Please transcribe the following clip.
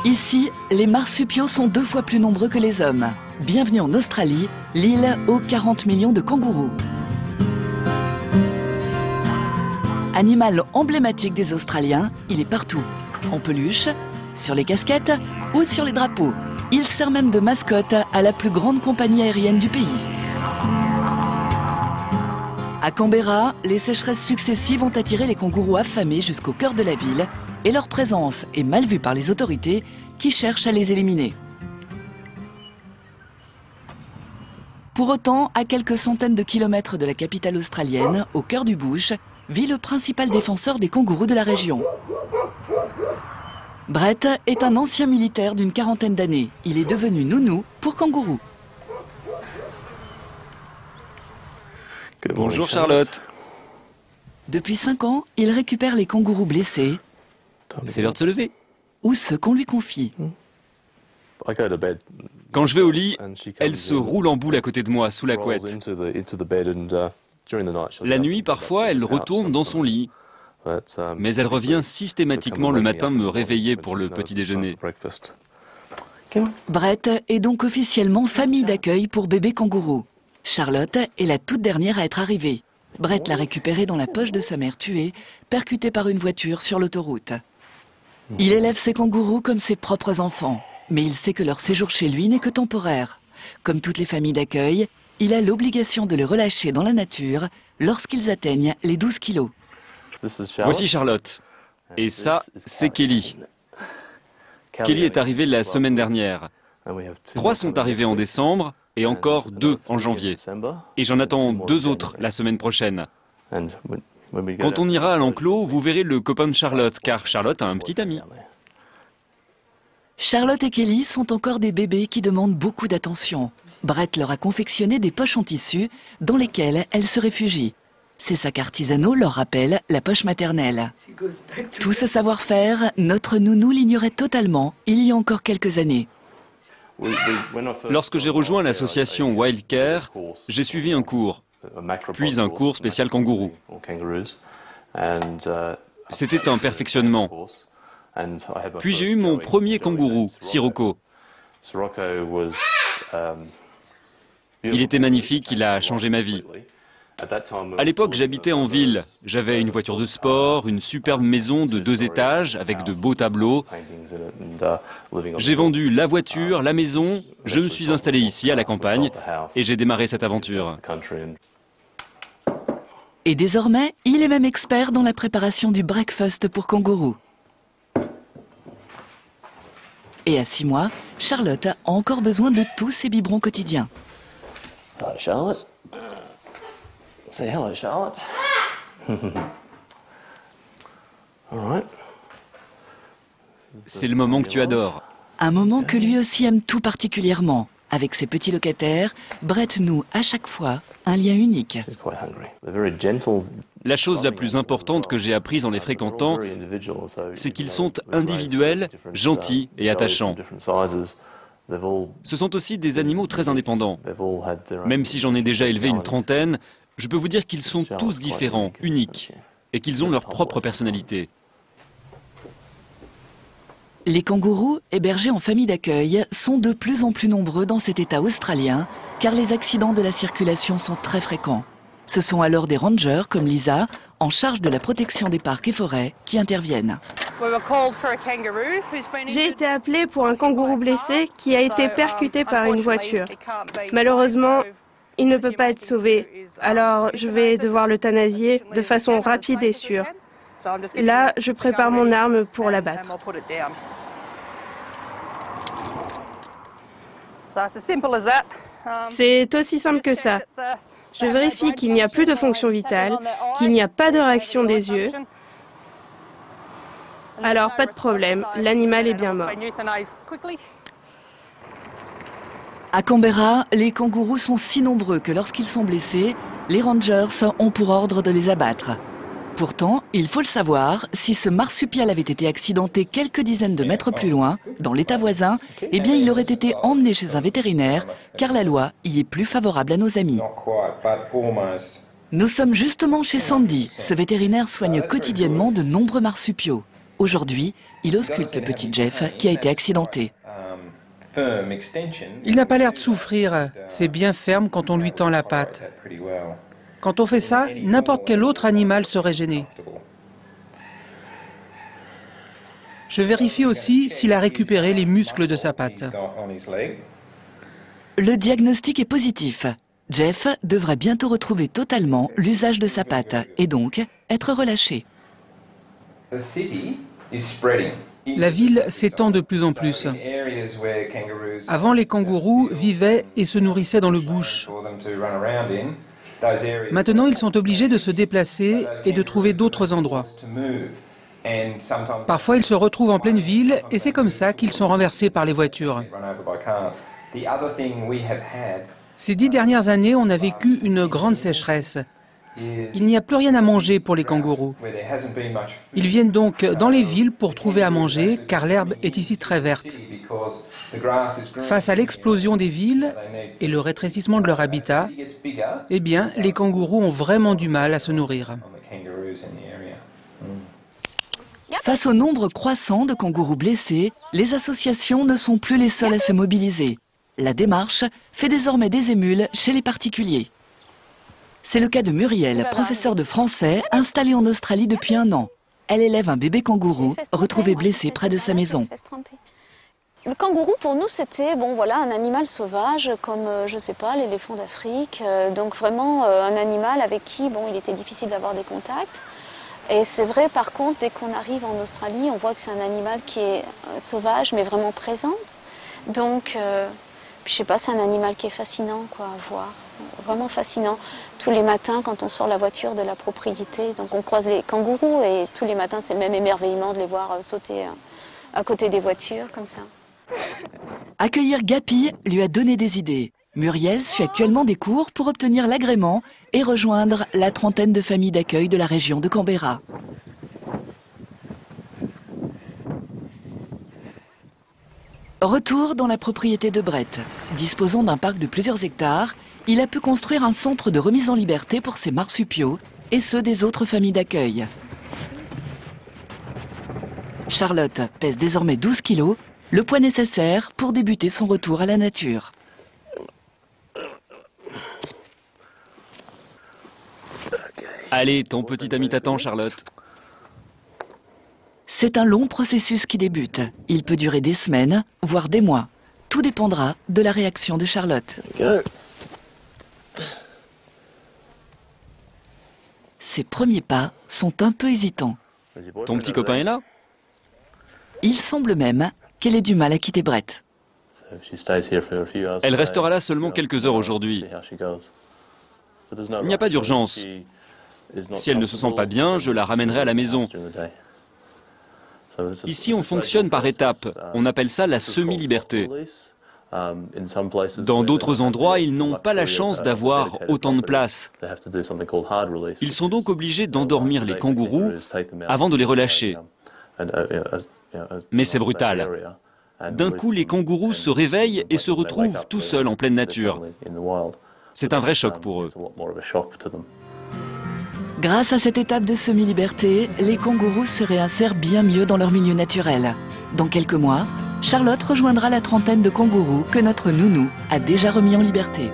Ici, les marsupiaux sont 2 fois plus nombreux que les hommes. Bienvenue en Australie, l'île aux 40 millions de kangourous. Animal emblématique des Australiens, il est partout. En peluche, sur les casquettes ou sur les drapeaux. Il sert même de mascotte à la plus grande compagnie aérienne du pays. À Canberra, les sécheresses successives ont attiré les kangourous affamés jusqu'au cœur de la ville et leur présence est mal vue par les autorités qui cherchent à les éliminer. Pour autant, à quelques centaines de kilomètres de la capitale australienne, au cœur du bush, vit le principal défenseur des kangourous de la région. Brett est un ancien militaire d'une 40aine d'années. Il est devenu nounou pour kangourous. Bonjour Charlotte. Depuis 5 ans, il récupère les kangourous blessés. C'est l'heure de se lever. Ou ceux qu'on lui confie. Quand je vais au lit, elle se roule en boule à côté de moi, sous la couette. La nuit, parfois, elle retourne dans son lit. Mais elle revient systématiquement le matin me réveiller pour le petit déjeuner. Brett est donc officiellement famille d'accueil pour bébé kangourou. Charlotte est la toute dernière à être arrivée. Brett l'a récupérée dans la poche de sa mère tuée, percutée par une voiture sur l'autoroute. Il élève ses kangourous comme ses propres enfants, mais il sait que leur séjour chez lui n'est que temporaire. Comme toutes les familles d'accueil, il a l'obligation de les relâcher dans la nature lorsqu'ils atteignent les 12 kilos. Voici Charlotte. Et ça, c'est Kelly. Kelly est arrivée la semaine dernière. 3 sont arrivés en décembre et encore 2 en janvier. Et j'en attends 2 autres la semaine prochaine. Quand on ira à l'enclos, vous verrez le copain de Charlotte, car Charlotte a un petit ami. Charlotte et Kelly sont encore des bébés qui demandent beaucoup d'attention. Brett leur a confectionné des poches en tissu dans lesquelles elles se réfugient. Ces sacs artisanaux leur rappellent la poche maternelle. Tout ce savoir-faire, notre nounou l'ignorait totalement il y a encore quelques années. Lorsque j'ai rejoint l'association Wildcare, j'ai suivi un cours, puis un cours spécial kangourou. C'était un perfectionnement. Puis j'ai eu mon premier kangourou, Sirocco. Il était magnifique, il a changé ma vie. À l'époque, j'habitais en ville. J'avais une voiture de sport, une superbe maison de 2 étages avec de beaux tableaux. J'ai vendu la voiture, la maison. Je me suis installé ici, à la campagne, et j'ai démarré cette aventure. Et désormais, il est même expert dans la préparation du breakfast pour kangourous. Et à 6 mois, Charlotte a encore besoin de tous ses biberons quotidiens. Hello, Charlotte. Say hello, Charlotte. All right. C'est le moment que tu adores. Un moment que lui aussi aime tout particulièrement. Avec ses petits locataires, Brett noue à chaque fois un lien unique. La chose la plus importante que j'ai apprise en les fréquentant, c'est qu'ils sont individuels, gentils et attachants. Ce sont aussi des animaux très indépendants. Même si j'en ai déjà élevé une 30aine, je peux vous dire qu'ils sont tous différents, uniques, et qu'ils ont leur propre personnalité. Les kangourous, hébergés en famille d'accueil, sont de plus en plus nombreux dans cet état australien, car les accidents de la circulation sont très fréquents. Ce sont alors des rangers comme Lisa, en charge de la protection des parcs et forêts, qui interviennent. J'ai été appelée pour un kangourou blessé qui a été percuté par une voiture. Malheureusement, il ne peut pas être sauvé, alors je vais devoir l'euthanasier de façon rapide et sûre. Là, je prépare mon arme pour l'abattre. C'est aussi simple que ça. Je vérifie qu'il n'y a plus de fonction vitale, qu'il n'y a pas de réaction des yeux. Alors, pas de problème, l'animal est bien mort. À Canberra, les kangourous sont si nombreux que lorsqu'ils sont blessés, les rangers ont pour ordre de les abattre. Pourtant, il faut le savoir, si ce marsupial avait été accidenté quelques dizaines de mètres plus loin, dans l'état voisin, eh bien il aurait été emmené chez un vétérinaire, car la loi y est plus favorable à nos amis. Nous sommes justement chez Sandy. Ce vétérinaire soigne quotidiennement de nombreux marsupiaux. Aujourd'hui, il ausculte le petit Jeff qui a été accidenté. Il n'a pas l'air de souffrir. C'est bien ferme quand on lui tend la patte. Quand on fait ça, n'importe quel autre animal serait gêné. Je vérifie aussi s'il a récupéré les muscles de sa patte. Le diagnostic est positif. Jeff devrait bientôt retrouver totalement l'usage de sa patte et donc être relâché. La ville s'étend de plus en plus. Avant, les kangourous vivaient et se nourrissaient dans le bush. Maintenant, ils sont obligés de se déplacer et de trouver d'autres endroits. Parfois, ils se retrouvent en pleine ville et c'est comme ça qu'ils sont renversés par les voitures. Ces 10 dernières années, on a vécu une grande sécheresse. Il n'y a plus rien à manger pour les kangourous. Ils viennent donc dans les villes pour trouver à manger, car l'herbe est ici très verte. Face à l'explosion des villes et le rétrécissement de leur habitat, eh bien, les kangourous ont vraiment du mal à se nourrir. Face au nombre croissant de kangourous blessés, les associations ne sont plus les seules à se mobiliser. La démarche fait désormais des émules chez les particuliers. C'est le cas de Muriel, professeure de français, installée en Australie depuis 1 an. Elle élève un bébé kangourou retrouvé blessé près de sa maison. Le kangourou, pour nous, c'était un animal sauvage, comme, je sais pas, l'éléphant d'Afrique. Donc vraiment un animal avec qui il était difficile d'avoir des contacts. Et c'est vrai, par contre, dès qu'on arrive en Australie, on voit que c'est un animal qui est sauvage, mais vraiment présente. Donc, je sais pas, c'est un animal qui est fascinant à voir. Vraiment fascinant. Tous les matins, quand on sort la voiture de la propriété, donc on croise les kangourous et tous les matins, c'est le même émerveillement de les voir sauter à côté des voitures, comme ça. Accueillir Gapi lui a donné des idées. Muriel suit actuellement des cours pour obtenir l'agrément et rejoindre la 30aine de familles d'accueil de la région de Canberra. Retour dans la propriété de Brett. Disposant d'un parc de plusieurs hectares, il a pu construire un centre de remise en liberté pour ses marsupiaux et ceux des autres familles d'accueil. Charlotte pèse désormais 12 kilos, le poids nécessaire pour débuter son retour à la nature. Allez, ton petit ami t'attend, Charlotte. C'est un long processus qui débute. Il peut durer des semaines, voire des mois. Tout dépendra de la réaction de Charlotte. Ses premiers pas sont un peu hésitants. Ton petit copain est là? Il semble même qu'elle ait du mal à quitter Brett. Elle restera là seulement quelques heures aujourd'hui. Il n'y a pas d'urgence. Si elle ne se sent pas bien, je la ramènerai à la maison. Ici, on fonctionne par étapes. On appelle ça la semi-liberté. Dans d'autres endroits, ils n'ont pas la chance d'avoir autant de place. Ils sont donc obligés d'endormir les kangourous avant de les relâcher. Mais c'est brutal. D'un coup, les kangourous se réveillent et se retrouvent tout seuls en pleine nature. C'est un vrai choc pour eux. Grâce à cette étape de semi-liberté, les kangourous se réinsèrent bien mieux dans leur milieu naturel. Dans quelques mois, Charlotte rejoindra la 30aine de kangourous que notre nounou a déjà remis en liberté.